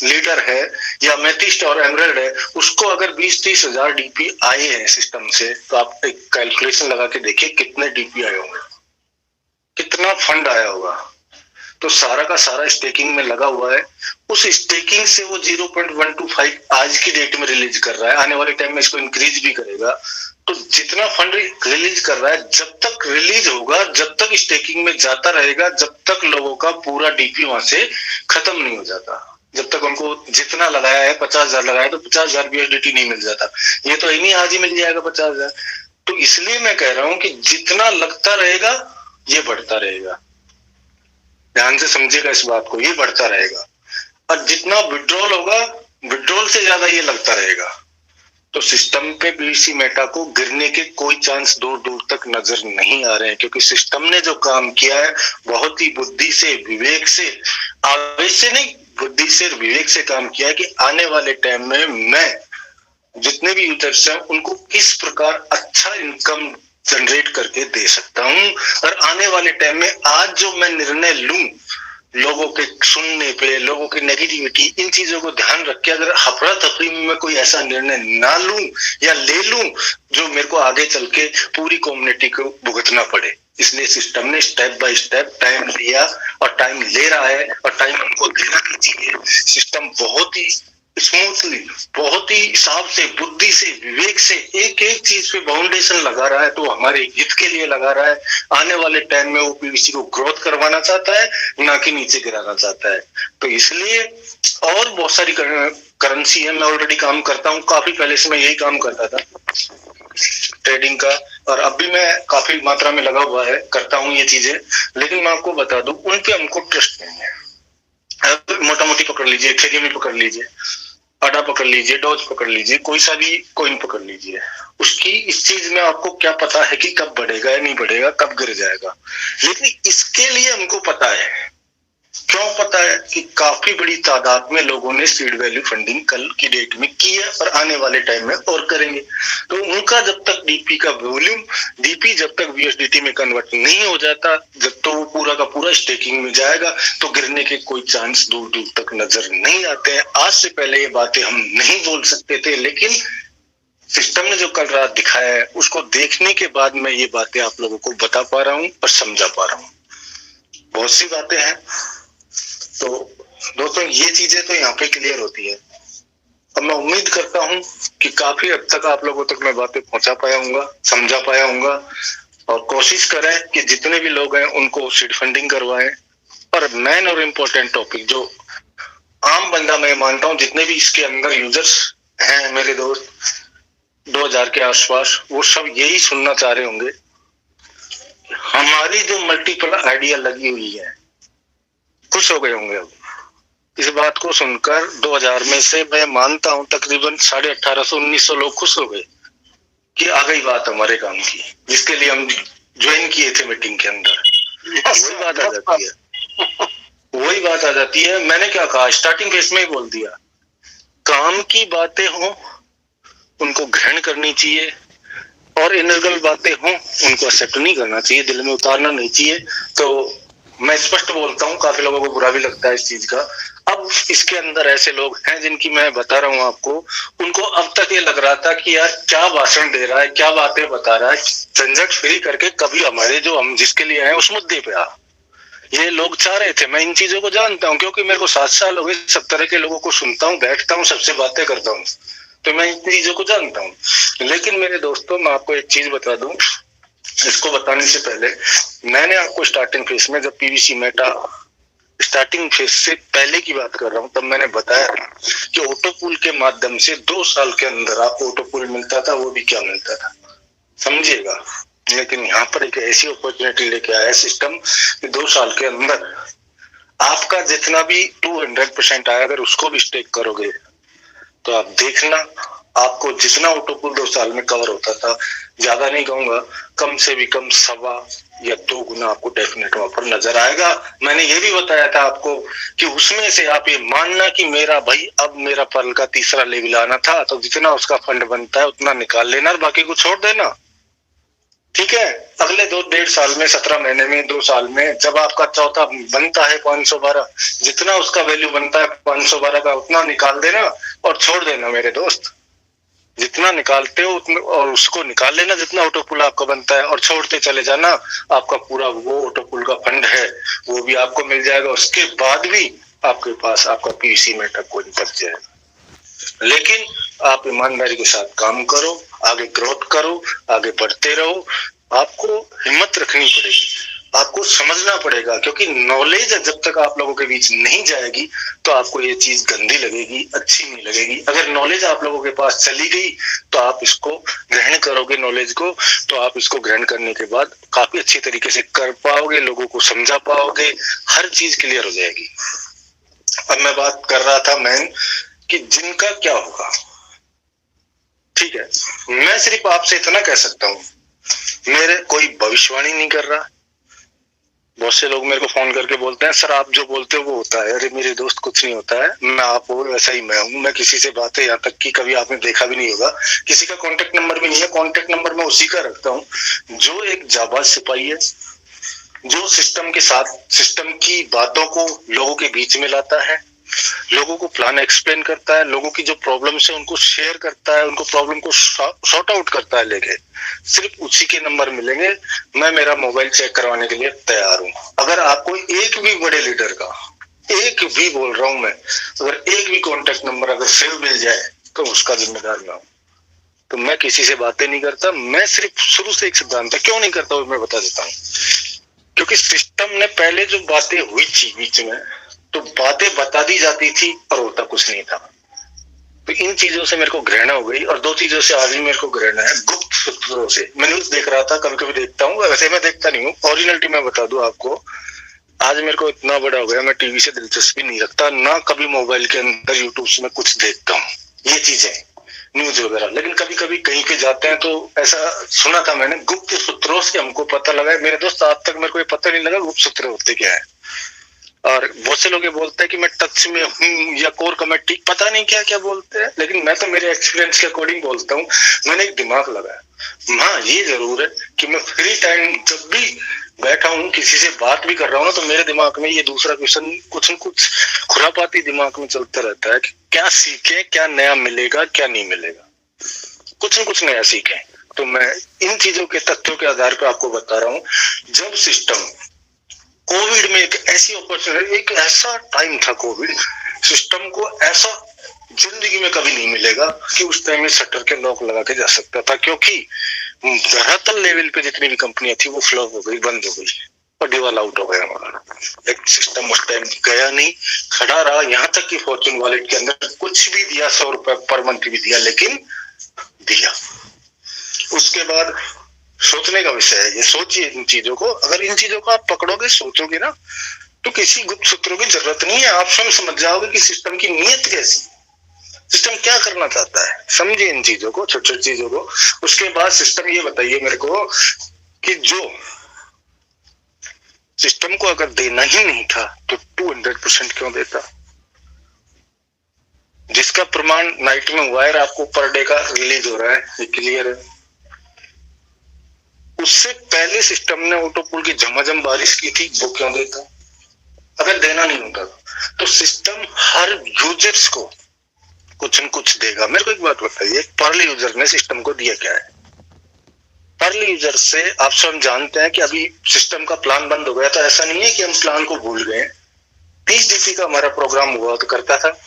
लीडर है या मेथिस्ट और एमराल्ड है, उसको अगर 20-30 हजार डीपी आए हैं सिस्टम से, तो आप एक कैलकुलेशन लगा के देखिए कितने डीपी आए होंगे, कितना फंड आया होगा। तो सारा का सारा स्टेकिंग में लगा हुआ है। उस स्टेकिंग से वो 0.125 आज की डेट में रिलीज कर रहा है, आने वाले टाइम में इसको इंक्रीज भी करेगा। तो जितना फंड रिलीज कर रहा है, जब तक रिलीज होगा, जब तक स्टेकिंग में जाता रहेगा, जब तक लोगों का पूरा डीपी वहां से खत्म नहीं हो जाता, जब तक उनको जितना लगाया है 50,000 लगाया तो 50,000 USDT नहीं मिल जाता। ये तो नहीं आज ही मिल जाएगा 50,000। तो इसलिए मैं कह रहा हूं कि जितना लगता रहेगा ये बढ़ता रहेगा, ध्यान से समझिएगा इस बात को, ये बढ़ता रहेगा। और जितना विड्रॉल होगा, विड्रॉल से ज्यादा ये लगता रहेगा। तो सिस्टम पे BTC मेटा को गिरने के कोई चांस दूर दूर तक नजर नहीं आ रहे हैं, क्योंकि सिस्टम ने जो काम किया है बहुत ही बुद्धि से, विवेक से, आवेश से नहीं, बुद्धि से, विवेक से काम किया है कि आने वाले टाइम में मैं जितने भी यूजर्स हैं उनको किस प्रकार अच्छा इनकम जनरेट करके दे सकता हूं। और आने वाले टाइम में आज जो मैं निर्णय लूं, लोगों के सुनने पे, लोगों की नेगेटिविटी, इन चीजों को ध्यान रख के अगर हफड़ा तफरी में मैं कोई ऐसा निर्णय ना लूं या ले लूं जो मेरे को आगे चल के पूरी कम्युनिटी को भुगतना पड़े, इसलिए सिस्टम ने स्टेप बाय स्टेप टाइम लिया और टाइम ले रहा है और टाइम हमको देना भी चाहिए। सिस्टम बहुत ही स्मूथली, बहुत ही हिसाब से, बुद्धि से, विवेक से एक एक चीज पे बाउंडेशन लगा रहा है, तो हमारे हित के लिए लगा रहा है। आने वाले टाइम में वो PVC को ग्रोथ करवाना चाहता है, ना कि नीचे गिराना चाहता है। तो इसलिए और बहुत सारी करेंसी है, मैं ऑलरेडी काम करता हूँ, काफी पहले से मैं यही काम करता था ट्रेडिंग का, और अब भी मैं काफी मात्रा में लगा हुआ है, करता हूँ ये चीजें। लेकिन मैं आपको बता दूं, उन पे हमको ट्रस्ट नहीं है। मोटा मोटी पकड़ लीजिए, इथेरियम पकड़ लीजिए, अडा पकड़ लीजिए, डॉज पकड़ लीजिए, कोई सा भी कॉइन पकड़ लीजिए, उसकी इस चीज में आपको क्या पता है कि कब बढ़ेगा या नहीं बढ़ेगा, कब गिर जाएगा। लेकिन इसके लिए हमको पता है, क्यों पता है कि काफी बड़ी तादाद में लोगों ने सीड वैल्यू फंडिंग कल की डेट में की है और आने वाले टाइम में और करेंगे। तो उनका जब तक डीपी का वॉल्यूम, डीपी जब तक USDT में कन्वर्ट नहीं हो जाता, जब तो वो पूरा का पूरा स्टेकिंग में जाएगा, तो गिरने के कोई चांस दूर दूर तक नजर नहीं आते हैं। आज से पहले ये बातें हम नहीं बोल सकते थे, लेकिन सिस्टम ने जो कल रात दिखाया है उसको देखने के बाद मैं ये बातें आप लोगों को बता पा रहा हूँ और समझा पा रहा हूँ। बहुत सी बातें हैं। तो दोस्तों ये चीजें तो यहाँ पे क्लियर होती है। अब मैं उम्मीद करता हूँ कि काफी हद तक आप लोगों तक मैं बातें पहुंचा पाया हूँगा, समझा पाया हूँगा, और कोशिश करें कि जितने भी लोग हैं उनको सीड फंडिंग करवाएं। और मेन और इम्पोर्टेंट टॉपिक जो आम बंदा मैं मानता हूँ, जितने भी इसके अंदर यूजर्स हैं मेरे दोस्त 2000 के आसपास, वो सब यही सुनना चाह रहे होंगे। हमारी जो मल्टीपल आइडिया लगी हुई है, खुश हो गए होंगे अब इस बात को सुनकर। 2000 में से मैं मानता हूं तकरीबन 1850-1900 लोग खुश हो गए कि आ गई बात हमारे काम की, जिसके लिए हम ज्वाइन किए थे मीटिंग के अंदर। वही बात आ जाती है, वही बात आ जाती है। मैंने क्या कहा, स्टार्टिंग फेज में ही बोल दिया, काम की बातें हो उनको ग्रहण करनी चाहिए, और इनर्गल बातें हो उनको एक्सेप्ट नहीं करना चाहिए, दिल में उतारना नहीं चाहिए। तो मैं स्पष्ट बोलता हूँ, काफी लोगों को बुरा भी लगता है इस चीज का। अब इसके अंदर ऐसे लोग हैं जिनकी मैं बता रहा हूँ आपको, उनको अब तक ये लग रहा था कि यार क्या भाषण दे रहा है, क्या बातें बता रहा है, झंझट फ्री करके कभी हमारे जो हम जिसके लिए आए उस मुद्दे पे आ। ये लोग चाह रहे थे, मैं इन चीजों को जानता हूँ, क्योंकि मेरे को 7 साल हो गए, सब तरह के लोगों को सुनता हूँ, बैठता हूँ, सबसे बातें करता हूँ, तो मैं इन चीजों को जानता हूँ। लेकिन मेरे दोस्तों, मैं आपको एक चीज बता दूं, इसको बताने से पहले मैंने आपको स्टार्टिंग फेज में, जब PVC मेटा स्टार्टिंग फेज से पहले की बात कर रहा हूं, तब मैंने बताया कि ऑटोपूल के माध्यम से 2 साल के अंदर आपको ऑटोपूल मिलता था, वो भी क्या मिलता था समझिएगा। लेकिन यहाँ पर एक ऐसी अपॉर्चुनिटी लेके आया सिस्टम कि 2 साल के अंदर आपका जितना भी 200% आया, अगर उसको भी स्टेक करोगे तो आप देखना, आपको जितना ऑटोपूल 2 साल में कवर होता था, ज्यादा नहीं कहूंगा, कम से भी कम 1.25 या 2 गुना आपको डेफिनेट ऑफर नजर आएगा। मैंने ये भी बताया था आपको कि उसमें से आप ये मानना कि मेरा भाई अब मेरा पर्ल का तीसरा लेवल आना था, तो जितना उसका फंड बनता है उतना निकाल लेना और बाकी को छोड़ देना। ठीक है, अगले 2-1.5 साल में, 17 महीने में, 2 साल में जब आपका चौथा बनता है 512, जितना उसका वैल्यू बनता है 512 का उतना निकाल देना और छोड़ देना मेरे दोस्त। जितना निकालते हो उतना और उसको निकाल लेना जितना ऑटोपुल आपका बनता है और छोड़ते चले जाना। आपका पूरा वो ऑटोपुल का फंड है वो भी आपको मिल जाएगा। उसके बाद भी आपके पास आपका पीवीसी मेटअप कोइन बच जाएगा। लेकिन आप ईमानदारी के साथ काम करो, आगे ग्रोथ करो, आगे बढ़ते रहो। आपको हिम्मत रखनी पड़ेगी, आपको समझना पड़ेगा, क्योंकि नॉलेज जब तक आप लोगों के बीच नहीं जाएगी तो आपको ये चीज गंदी लगेगी, अच्छी नहीं लगेगी। अगर नॉलेज आप लोगों के पास चली गई तो आप इसको ग्रहण करोगे, नॉलेज को, तो आप इसको ग्रहण करने के बाद काफी अच्छी तरीके से कर पाओगे, लोगों को समझा पाओगे, हर चीज क्लियर हो जाएगी। अब मैं बात कर रहा था मैन कि जिनका क्या होगा। ठीक है, मैं सिर्फ आपसे इतना कह सकता हूं, मेरे कोई भविष्यवाणी नहीं कर रहा। बहुत से लोग मेरे को फोन करके बोलते हैं सर आप जो बोलते हो वो होता है। अरे मेरे दोस्त कुछ नहीं होता है, मैं आप हो वैसा ही मैं हूँ। मैं किसी से बातें यहाँ तक कि कभी आपने देखा भी नहीं होगा, किसी का कांटेक्ट नंबर भी नहीं है। कांटेक्ट नंबर मैं उसी का रखता हूँ जो एक जाबाज सिपाही है, जो सिस्टम के साथ सिस्टम की बातों को लोगों के बीच में लाता है, लोगों को प्लान एक्सप्लेन करता है, लोगों की जो प्रॉब्लम्स है उनको शेयर करता है, उनको प्रॉब्लम को सॉर्ट आउट करता है लेके। सिर्फ उसी के नंबर मिलेंगे। मैं मेरा मोबाइल चेक करवाने के लिए तैयार हूँ। अगर आपको एक भी बड़े लीडर का, एक भी बोल रहा हूं मैं, अगर एक भी कॉन्टेक्ट नंबर अगर सेव मिल जाए तो उसका जिम्मेदार मैं हूं। तो मैं किसी से बातें नहीं करता। मैं सिर्फ शुरू से एक सिद्धांत है, क्यों नहीं करता वो मैं बता देता हूँ। क्योंकि सिस्टम ने पहले जो बातें हुई थी बीच में, तो बातें बता दी जाती थी और होता कुछ नहीं था। तो इन चीजों से मेरे को घृणा हो गई और 2 चीजों से आज भी मेरे को घृणा है, गुप्त सूत्रों से। मैं न्यूज देख रहा था, कभी कभी देखता हूँ, वैसे मैं देखता नहीं हूँ। ओरिजिनलिटी मैं बता दूं आपको, आज मेरे को इतना बड़ा हो गया, मैं टीवी से दिलचस्पी नहीं रखता, ना कभी मोबाइल के अंदर यूट्यूब में कुछ देखता हूँ ये चीजें, न्यूज वगैरह। लेकिन कभी कभी कहीं पे जाते हैं तो ऐसा सुना था मैंने, गुप्त सूत्रों से हमको पता लगा। मेरे दोस्त आज तक मेरे को ये पता नहीं लगा गुप्त सूत्र होते क्या है। और बहुत से लोग ये बोलते हैं कि मैं टच में हूँ या कोर कमेटी, पता नहीं क्या क्या बोलते हैं, लेकिन मैं तो मेरे एक्सपीरियंस के अकॉर्डिंग बोलता हूँ। मैंने एक दिमाग लगाया। हाँ ये जरूर है कि मैं फ्री टाइम जब भी बैठा हूँ, किसी से बात भी कर रहा हूँ ना, तो मेरे दिमाग में ये दूसरा क्वेश्चन कुछ न कुछ खुरापाती दिमाग में चलता रहता है कि क्या सीखे, क्या नया मिलेगा, क्या नहीं मिलेगा, कुछ न कुछ नया सीखे। तो मैं इन चीजों के तथ्यों के आधार पर आपको बता रहा हूँ। जब सिस्टम कोविड में एक ऐसी अपॉर्चुनिटी, एक ऐसा टाइम था कोविड, सिस्टम को ऐसा जिंदगी में कभी नहीं मिलेगा कि उस टाइम में शटर के लॉक लगा के जा सकता था। क्योंकि धरातल लेवल पे जितनी भी कंपनियां थी वो फ्लॉप हो गई, बंद हो गई और डिवाल आउट हो गया हमारा। एक सिस्टम उस टाइम गया नहीं, खड़ा रहा। यहाँ तक कि फॉर्चून वॉलेट के अंदर कुछ भी दिया, 100 रुपए पर मंथ भी दिया, लेकिन दिया। उसके बाद सोचने का विषय है, ये सोचिए इन चीजों को। अगर इन चीजों को आप पकड़ोगे, सोचोगे ना, तो किसी गुप्त सूत्रों की जरूरत नहीं है। आप स्वयं समझ जाओगे कि सिस्टम की नीयत कैसी, सिस्टम क्या करना चाहता है। समझिए इन चीजों को, छोटी छोटी चीजों को। उसके बाद सिस्टम ये बताइए मेरे को कि जो सिस्टम को अगर देना ही नहीं था तो 200% क्यों देता। जिसका प्रमाण नाइट में वायर आपको पर डे का रिलीज हो रहा है, ये क्लियर है। उससे पहले सिस्टम ने ऑटोपुल की झमाझम बारिश की थी, वो क्यों देता। अगर देना नहीं होता तो सिस्टम हर यूजर्स को कुछ न कुछ देगा। मेरे को एक बात बताइए, पर्ल यूजर ने सिस्टम को दिया क्या है। पर्ल यूजर से आप स्वयं जानते हैं कि अभी सिस्टम का प्लान बंद हो गया था। ऐसा नहीं है कि हम प्लान को भूल गए। 30 डीपी का हमारा प्रोग्राम हुआ तो करता था,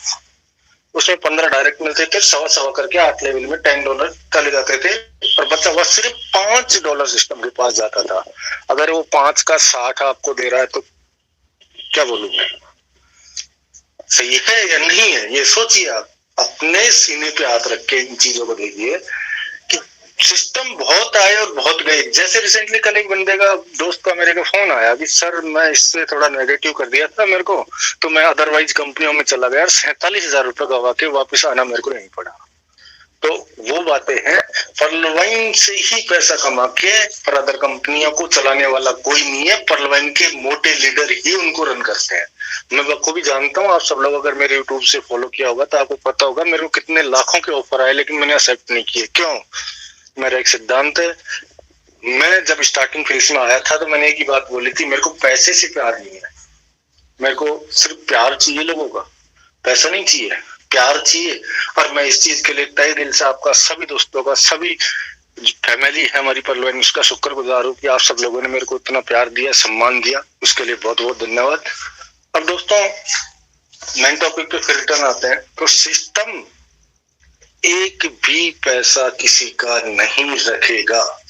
उसमें 15 डायरेक्ट मिलते थे, 1.25 करके 8 लेवल में $10 चले जाते थे और बचा हुआ सिर्फ $5 सिस्टम के पास जाता था। अगर वो 5 का 60 आपको दे रहा है तो क्या बोलूं मैं, सही है या नहीं है, ये सोचिए। आप अपने सीने पे हाथ रख के इन चीजों को देखिए कि सिस्टम बहुत आए और बहुत गए। जैसे रिसेंटली कल एक बंदे का, दोस्त का मेरे को फोन आया कि सर मैं इससे थोड़ा नेगेटिव कर दिया था मेरे को, तो मैं अदरवाइज कंपनियों में चला गया, 47,000 रुपए गवा के वापस आना मेरे को नहीं पड़ा। तो वो बातें हैं। पर्ल वाइन से ही पैसा कमा के और अदर कंपनियों को चलाने वाला कोई नहीं है। पर्ल वाइन के मोटे लीडर ही उनको रन करते हैं। मैं बखूबी जानता हूँ, आप सब लोग अगर मेरे यूट्यूब से फॉलो किया होगा तो आपको पता होगा मेरे को कितने लाखों के ऑफर आए, लेकिन मैंने एक्सेप्ट नहीं किए। क्यों? मेरा एक सिद्धांत है, मैं जब स्टार्टिंग फेज में आया था तो मैंने एक ही बात बोली थी, मेरे को पैसे से प्यार नहीं है, मेरे को सिर्फ प्यार चाहिए लोगों का, पैसा नहीं चाहिए, प्यार चाहिए। और मैं इस चीज के लिए तहे दिल से आपका, सभी दोस्तों का, सभी फैमिली है हमारी पर्ल वाइन, उसका शुक्रगुजार हूँ कि आप सब लोगों ने मेरे को इतना प्यार दिया, सम्मान दिया, उसके लिए बहुत बहुत धन्यवाद। अब दोस्तों मेन टॉपिक पे फिर रिटर्न आते हैं। तो सिस्टम एक भी पैसा किसी का नहीं रखेगा,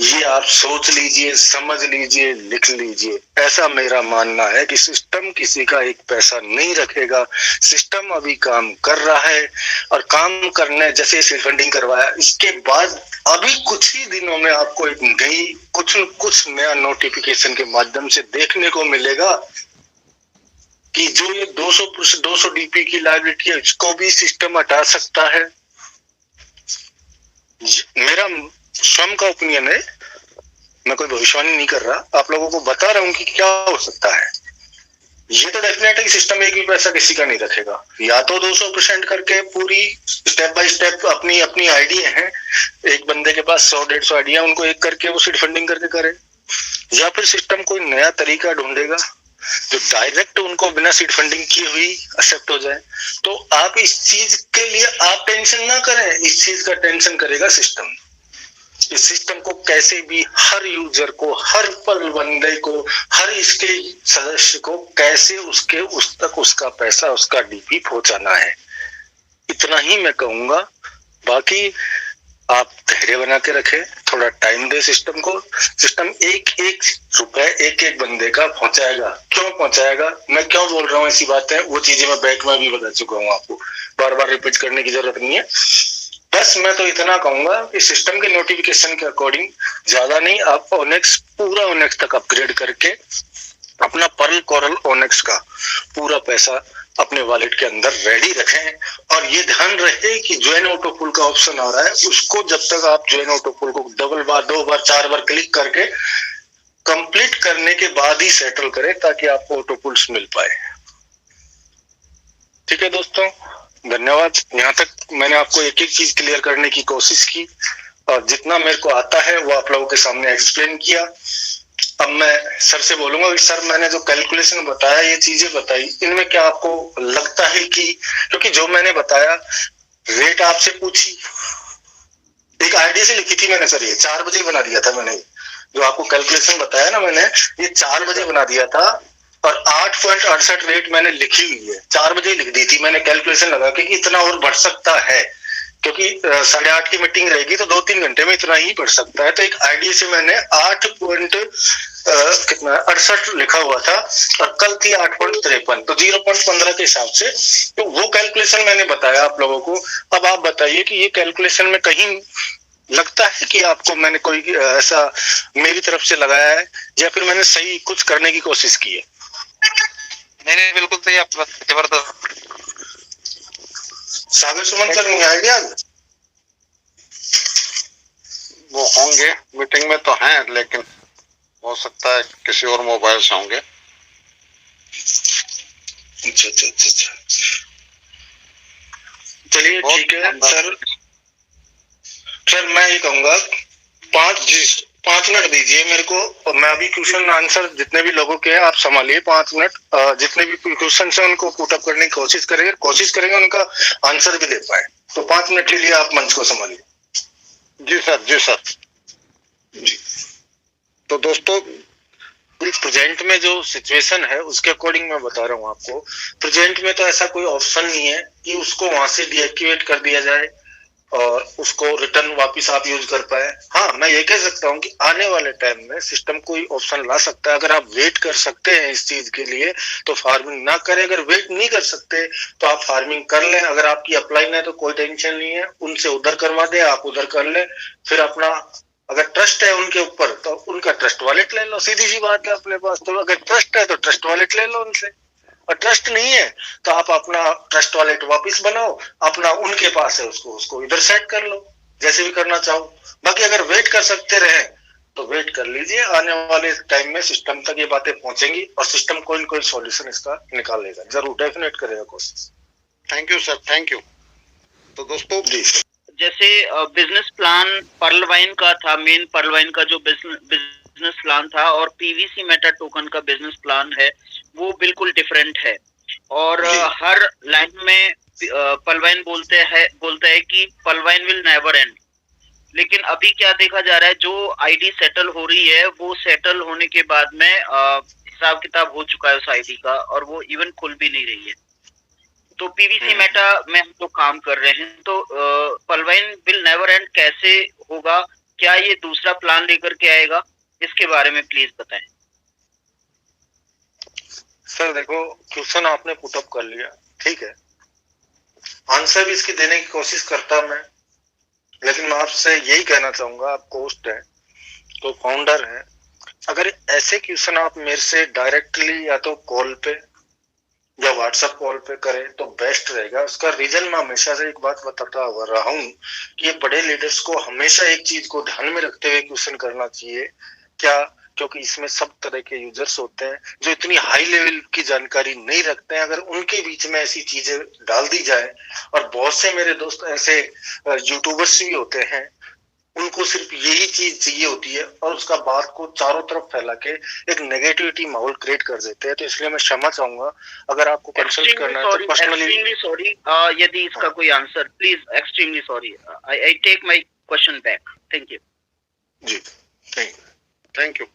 ये आप सोच लीजिए, समझ लीजिए, लिख लीजिए। ऐसा मेरा मानना है कि सिस्टम किसी का एक पैसा नहीं रखेगा। सिस्टम अभी काम कर रहा है और काम करने, जैसे सीड फंडिंग करवाया, इसके बाद अभी कुछ ही दिनों में आपको एक नई कुछ नया नोटिफिकेशन के माध्यम से देखने को मिलेगा कि जो ये 200 डीपी की लायबिलिटी है, इसको भी सिस्टम हटा सकता है। मेरा स्वयं का ओपिनियन है, मैं कोई भविष्यवाणी नहीं कर रहा, आप लोगों को बता रहा हूं कि क्या हो सकता है। ये तो डेफिनेट है कि सिस्टम एक भी पैसा किसी का नहीं रखेगा। या तो 200% करके पूरी स्टेप बाय स्टेप अपनी आइडिया है, एक बंदे के पास 100-150 आइडिया, उनको एक करके वो सीड फंडिंग करके करे, या फिर सिस्टम कोई नया तरीका ढूंढेगा जो डायरेक्ट उनको बिना सीड फंडिंग किए हुई एक्सेप्ट हो जाए। तो आप इस चीज के लिए आप टेंशन ना करें, इस चीज का टेंशन करेगा सिस्टम। इस सिस्टम को कैसे भी हर यूजर को, हर पर्ल बंदे को, हर इसके सदस्य को कैसे उस तक उसका पैसा, उसका डीपी पहुंचाना है, इतना ही मैं कहूंगा। बाकी आप धैर्य बना के रखें, थोड़ा टाइम दे सिस्टम को। सिस्टम एक रुपए एक बंदे का पहुंचाएगा। क्यों पहुंचाएगा, मैं क्यों बोल रहा हूँ ऐसी बातें, वो चीजें मैं बैक में भी बता चुका हूँ, आपको बार बार रिपीट करने की जरूरत नहीं है। बस मैं तो इतना कहूंगा कि सिस्टम के नोटिफिकेशन के अकॉर्डिंग ज्यादा नहीं, आप ओनेक्स पूरा ओनेक्स तक अपग्रेड करके अपना पर्ल कोरल ओनेक्स का पूरा पैसा अपने वॉलेट के अंदर रेडी रखें। और ये ध्यान रहे कि ज्वाइन ऑटोपुल का ऑप्शन आ रहा है, उसको जब तक आप ज्वाइन ऑटोपुल को 2 बार 4 बार क्लिक करके कंप्लीट करने के बाद ही सेटल करें, ताकि आपको ऑटोपुल्स मिल पाए। ठीक है दोस्तों, धन्यवाद। यहाँ तक मैंने आपको एक एक चीज क्लियर करने की कोशिश की और जितना मेरे को आता है वो आप लोगों के सामने एक्सप्लेन किया। अब मैं सर से बोलूंगा कि सर मैंने जो कैलकुलेशन बताया, ये चीजें बताई, इनमें क्या आपको लगता है कि, क्योंकि जो मैंने बताया रेट आपसे पूछी, एक आइडिया से लिखी थी मैंने सर, ये 4 बजे बना दिया था मैंने, जो आपको कैलकुलेशन बताया ना मैंने, ये 4 बजे बना दिया था और 8.68 रेट मैंने लिखी हुई है, 4 बजे लिख दी थी मैंने कैलकुलेशन लगा के कि इतना और बढ़ सकता है, क्योंकि 8:30 की मीटिंग रहेगी तो 2-3 घंटे में इतना ही बढ़ सकता है। तो एक आइडिया से मैंने 8.68 लिखा हुआ था और कल थी 8.53, तो 0.15 के हिसाब से तो वो कैलकुलेशन मैंने बताया आप लोगों को। अब आप बताइए कि ये कैलकुलेशन में कहीं लगता है कि आपको मैंने कोई ऐसा मेरी तरफ से लगाया है या फिर मैंने सही कुछ करने की कोशिश की है? नहीं, बिल्कुल सही, आप जबरदस्त। सागर सुमन सर नहीं आएंगे आज? वो होंगे मीटिंग में तो हैं, लेकिन हो सकता है किसी और मोबाइल से होंगे। अच्छा। चलिए ठीक है सर। सर मैं ये कहूंगा 5 मिनट दीजिए मेरे को, और मैं अभी क्वेश्चन आंसर जितने भी लोगों के हैं आप संभालिए 5 मिनट, जितने भी क्वेश्चन है उनको पुट अप करने की कोशिश करेंगे उनका आंसर भी दे पाए। तो 5 मिनट के लिए आप मंच को संभालिए। जी सर। जी। तो दोस्तों प्रेजेंट में जो सिचुएशन है उसके अकॉर्डिंग मैं बता रहा हूँ आपको। प्रेजेंट में तो ऐसा कोई ऑप्शन नहीं है कि उसको वहां से डीएक्टिवेट कर दिया जाए और उसको रिटर्न वापस आप यूज कर पाए। हाँ, मैं ये कह सकता हूँ कि आने वाले टाइम में सिस्टम कोई ऑप्शन ला सकता है। अगर आप वेट कर सकते हैं इस चीज के लिए तो फार्मिंग ना करें, अगर वेट नहीं कर सकते तो आप फार्मिंग कर लें। अगर आपकी अपलाइन है तो कोई टेंशन नहीं है, उनसे उधर करवा दे, आप उधर कर लें। फिर अपना अगर ट्रस्ट है उनके ऊपर तो उनका ट्रस्ट वॉलेट ले लो, सीधी सी बात है अपने पास। तो अगर ट्रस्ट है तो ट्रस्ट वॉलेट ले लो उनसे, और ट्रस्ट नहीं है तो आप अपना ट्रस्ट वॉलेट वापस बनाओ, अपना उनके पास है उसको इधर सेट कर लो। जैसे भी करना चाहो। बाकी अगर वेट कर सकते रहे तो वेट कर लीजिए, आने वाले टाइम में सिस्टम तक ये बातें पहुंचेंगी और सिस्टम कोई न कोई सॉल्यूशन इसका निकालेगा, जरूर डेफिनेट करेगा कोशिश। Thank you sir, thank you. तो दोस्तों जी, जैसे बिजनेस प्लान पर्ल वाइन का था, मेन पर्ल वाइन का जो बिजनेस प्लान था, और पीवीसी मेटा टोकन का बिजनेस प्लान है वो बिल्कुल डिफरेंट है। और हर लाइन में पर्ल वाइन बोलता है कि pearl wine will never end, लेकिन अभी क्या देखा जा रहा है, जो आईडी सेटल हो रही है वो सेटल होने के बाद में हिसाब किताब हो चुका है उस आईडी का, और वो इवन खुल भी नहीं रही है। तो पीवीसी मेटा में हम लोग काम कर रहे हैं, तो pearl wine will never end कैसे होगा, क्या ये दूसरा प्लान लेकर के आएगा, इसके बारे में प्लीज बताएं। सर देखो, क्वेश्चन आपने पुटअप कर लिया, ठीक है, आंसर भी इसकी देने की कोशिश करता मैं, लेकिन मैं आपसे यही कहना चाहूंगा, आप होस्ट है तो फाउंडर है, अगर ऐसे क्वेश्चन आप मेरे से डायरेक्टली या तो कॉल पे या व्हाट्सएप कॉल पे करें तो बेस्ट रहेगा। उसका रीजन मैं हमेशा से एक बात बताता रहा हूँ कि ये बड़े लीडर्स को हमेशा एक चीज को ध्यान में रखते हुए क्वेश्चन करना चाहिए, क्या, क्योंकि इसमें सब तरह के यूजर्स होते हैं जो इतनी हाई लेवल की जानकारी नहीं रखते हैं। अगर उनके बीच में ऐसी चीजें डाल दी जाए, और बहुत से मेरे दोस्त ऐसे यूट्यूबर्स भी होते हैं, उनको सिर्फ यही चीज चाहिए होती है और उसका बात को चारों तरफ फैला के एक नेगेटिविटी माहौल क्रिएट कर देते हैं। तो इसलिए मैं क्षमा चाहूंगा, अगर आपको कंसल्ट करना है तो पर्सनली। एक्सट्रीमली सॉरी, यदि इसका कोई answer, please, extremely sorry, I take my question back. Thank you. जी, थैंक यू। Thank you.